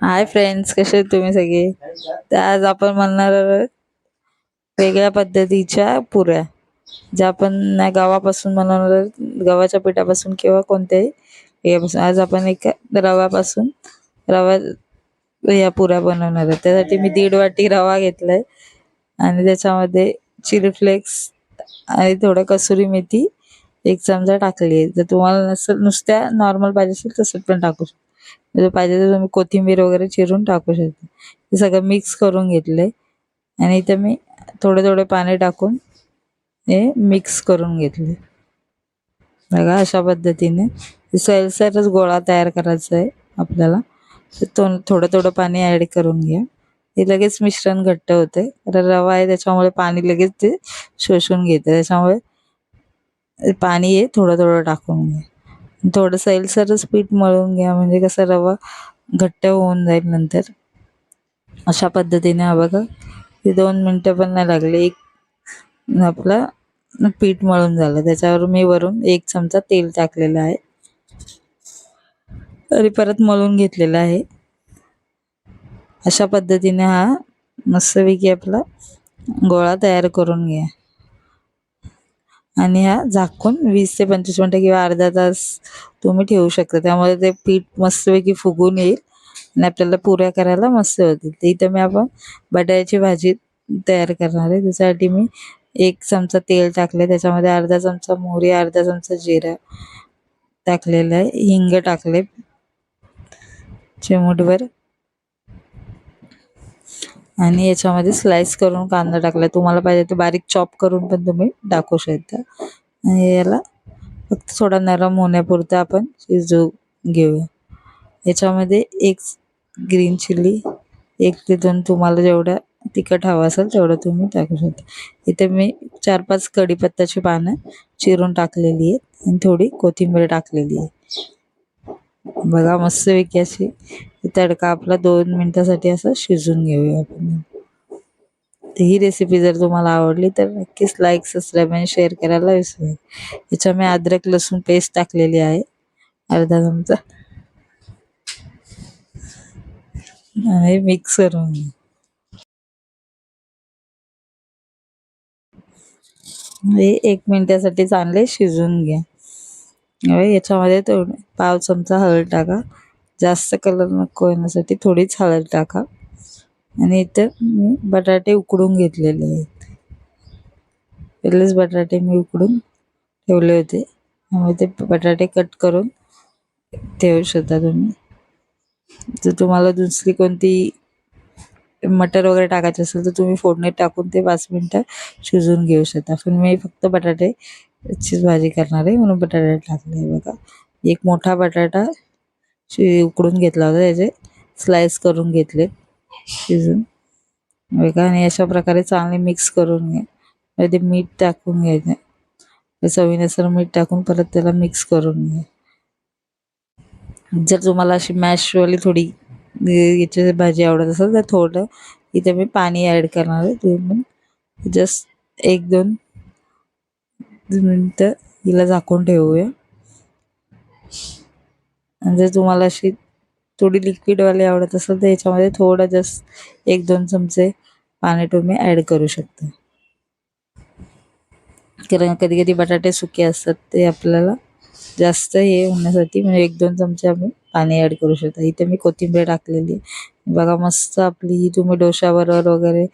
Hi friends, कसे आहेत तुम्ही सगळे? तर आज आपण म्हणणार आहोत वेगळ्या पद्धतीच्या पुऱ्या, ज्या आपण नाही गव्हापासून बनवणार आहोत, गव्हाच्या पिठापासून किंवा कोणत्याही यापासून. आज आपण एका रव्यापासून रवा या पुऱ्या बनवणार आहोत. त्यासाठी मी 1.5 वाटी रवा घेतलाय आणि त्याच्यामध्ये चिली फ्लेक्स आणि थोडं कसुरी मेथी 1 चमचा टाकली आहे. जर तुम्हाला नसेल नुसत्या नॉर्मल पाहिजे असेल तसं पण टाकू शकता. जर पाहिजे तर तुम्ही कोथिंबीर वगैरे चिरून टाकू शकता. हे सगळं मिक्स करून घेतलंय आणि इथं मी थोडे थोडे पाणी टाकून हे मिक्स करून घेतले. बघा अशा पद्धतीने सैलसरच गोळा तयार करायचा आहे आपल्याला. तर थोडं थोडं पाणी ॲड करून घ्या. हे लगेच मिश्रण घट्ट होते, कारण रवा आहे त्याच्यामुळे पाणी लगेच ते शोषून घेते. त्याच्यामुळे पाणी हे थोडं थोडं टाकून घ्या. थोडं सैलसरच पीठ मळून घ्या, म्हणजे कसं रवा घट्ट होऊन जाईल नंतर. अशा पद्धतीने हा बघा, ते 2 मिनटं पण नाही लागले, आपलं पीठ मळून झालं. त्याच्यावर मी वरून 1 चमचा तेल टाकलेलं आहे आणि परत मळून घेतलेलं आहे. अशा पद्धतीने हा मस्तपैकी आपला गोळा तयार करून घ्या आणि हा झाकून 20 ते 25 मिनटं किंवा अर्धा तास तुम्ही ठेवू शकता. त्यामुळे ते पीठ मस्तपैकी फुगून येईल आणि आपल्याला पुऱ्या करायला मस्त होतील. तर इथं मी आपण बटाट्याची भाजी तयार करणार आहे. त्याच्यासाठी मी 1 चमचा तेल टाकले, त्याच्यामध्ये अर्धा चमचा मोहरी, अर्धा चमचा जिरा टाकलेला आहे, हिंग टाकले चिमूटभर आणि याच्यामध्ये स्लाइस करून कांदा टाकला. तुम्हाला पाहिजे तर बारीक चॉप करून पण तुम्ही टाकू शकता. आणि याला फक्त थोडा नरम होण्यापुरता आपण शिजवू घेऊया. याच्यामध्ये 1 ग्रीन चिली, 1 ते 2 तुम्हाला जेवढं तिखट हवं असेल तेवढं तुम्ही टाकू शकता. इथे मी 4-5 कढीपत्त्याची पानं चिरून टाकलेली आहेत आणि थोडी कोथिंबीर टाकलेली आहे. बघा मस्तपैकी अशी तडका आपला 2 मिनटासाठी असं शिजून घेऊया आपण. तर ही रेसिपी जर तुम्हाला आवडली तर नक्कीच लाईक, सबस्क्राईब आणि शेअर करायला विसरू नका. याच्यात मी अद्रक लसूण पेस्ट टाकलेली आहे अर्धा चमचा आणि मिक्स करून घ्या. हे 1 मिनिटासाठी चांगले शिजून घ्या. याच्यामध्ये थोडं पाव चमचा हळद टाका. जास्त कलर नको येण्यासाठी थोडीच हळद टाका. आणि इथं मी बटाटे उकडून घेतलेले आहेत. पहिलेच बटाटे मी उकडून ठेवले होते, त्यामुळे ते बटाटे कट करून ठेवू शकता तुम्ही. जर तुम्हाला दुसरी कोणती मटर वगैरे टाकायचे असेल तर तुम्ही फोडणीत टाकून ते 5 मिनटं शिजवून घेऊ शकता. पण मी फक्त बटाट्याचीच भाजी करणार आहे म्हणून बटाटे टाकले. बघा, 1 मोठा बटाटा उकडून घेतला होता, त्याचे स्लाइस करून घेतले शिजून. बघा, आणि अशा प्रकारे चांगले मिक्स करून घ्या. ते मीठ टाकून घ्यायचं, चवीनुसार मीठ टाकून परत त्याला मिक्स करून घ्या. जर तुम्हाला अशी मॅशवाली थोडी याची भाजी आवडत असेल तर थोडं इथे मी पाणी ॲड करणार आहे. तुम्ही पण जस्ट 1-2 मिनटं हिला झाकून ठेवूया. आणि जर तुम्हाला अशी थोडी लिक्विडवाली आवडत असेल तर याच्यामध्ये थोडं जस्ट 1-2 चमचे पाणी तुम्ही ॲड करू शकता. कारण कधी कधी बटाटे सुके असतात, ते आपल्याला जास्त हे होण्यासाठी म्हणजे 1-2 चमचे आपण पाणी ॲड करू शकता. इथे मी कोथिंबीर टाकलेली आहे. बघा मस्त आपली ही तुम्ही डोशाबरोबर वगैरे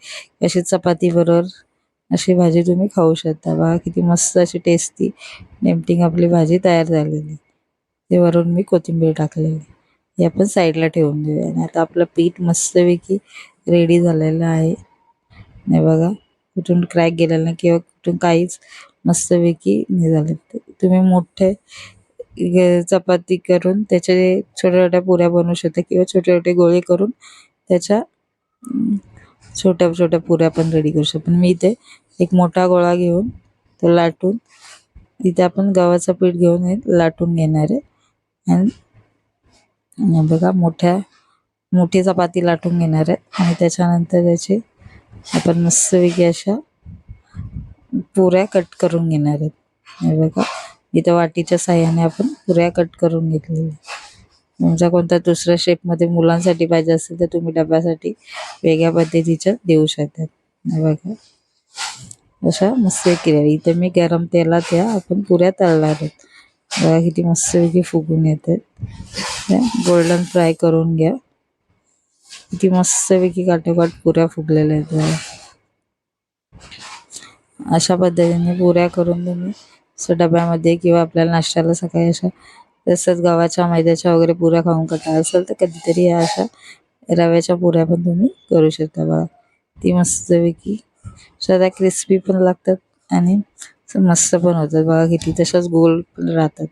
अशी चपातीबरोबर अशी भाजी तुम्ही खाऊ शकता. बघा किती मस्त अशी टेस्टी टेम्पटिंग आपली भाजी तयार झालेली. ते वरून मी कोथिंबीर टाकलेली. हे आपण साईडला ठेवून देऊया. आणि आता आपलं पीठ मस्तपैकी रेडी झालेलं आहे. नाही बघा, कुठून क्रॅक गेलेला नाही किंवा कुठून काहीच, मस्तपैकी हे झाले. तुम्ही मोठे चपाती करून त्याचे छोट्या छोट्या पुऱ्या बनवू शकता किंवा छोटे छोटे गोळे करून त्याच्या छोट्या छोट्या पुऱ्या पण रेडी करू शकता. पण मी इथे एक मोठा गोळा घेऊन तो लाटून, इथे आपण गव्हाचं पीठ घेऊन हे लाटून घेणार आहे. आणि बघा मोठी चपाती लाटून घेणार आहे आणि त्याच्यानंतर त्याची आपण मस्तपैकी अशा पुऱ्या कट करून घेणार आहेत. हे बघा, इथं वाटीच्या साह्याने आपण पुऱ्या कट करून घेतलेल्या. तुमचा कोणता दुसऱ्या शेपमध्ये मुलांसाठी पाहिजे असेल तर तुम्ही डब्यासाठी वेगळ्या पद्धतीच्या देऊ शकतात. हे बघा अशा मस्त केल्या. इथे मी गरम तेलात या आपण पुऱ्या तळणार आहोत. बघा किती मस्तपैकी फुगून येतात. गोल्डन फ्राय करून घ्या. किती मस्तपैकी काठोकाठ पुऱ्या फुगलेल्या आहेत बघा. अशा पद्धतीने पुऱ्या करून तुम्ही असं डब्यामध्ये किंवा आपल्याला नाश्त्याला सकाळी अशा तसंच गव्हाच्या मैद्याच्या वगैरे पुऱ्या खाऊन कंटाळा असेल तर कधीतरी या अशा रव्याच्या पुऱ्या पण तुम्ही करू शकता बघा. ती मस्तपैकी सध्या क्रिस्पी पण लागतात आणि मस्त पण होतात बघा. किती तशाच गोल पण राहतात.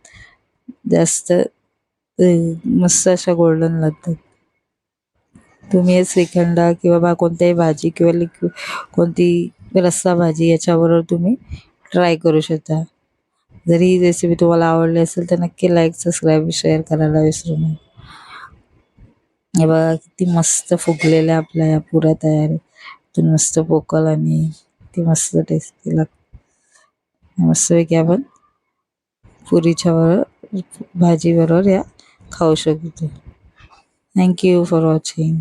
जास्त मस्त अशा गोल्डन लागतात. तुम्ही हे श्रीखंड किंवा कोणत्याही भाजी किंवा कोणती रस्सा भाजी याच्याबरोबर तुम्ही ट्राय करू शकता. जर ही रेसिपी तुम्हाला आवडली असेल तर नक्की लाईक, सबस्क्राईब, शेअर करायला विसरू नका. हे बघा किती मस्त फुगलेल्या आपल्या या पुऱ्या तयार आहेत. मस्त पोकळ आणि ती मस्त टेस्टी लागते. मस्तपैकी आपण पुरीच्या बरोबर भाजीबरोबर या खाऊ शकतो. Thank you for watching.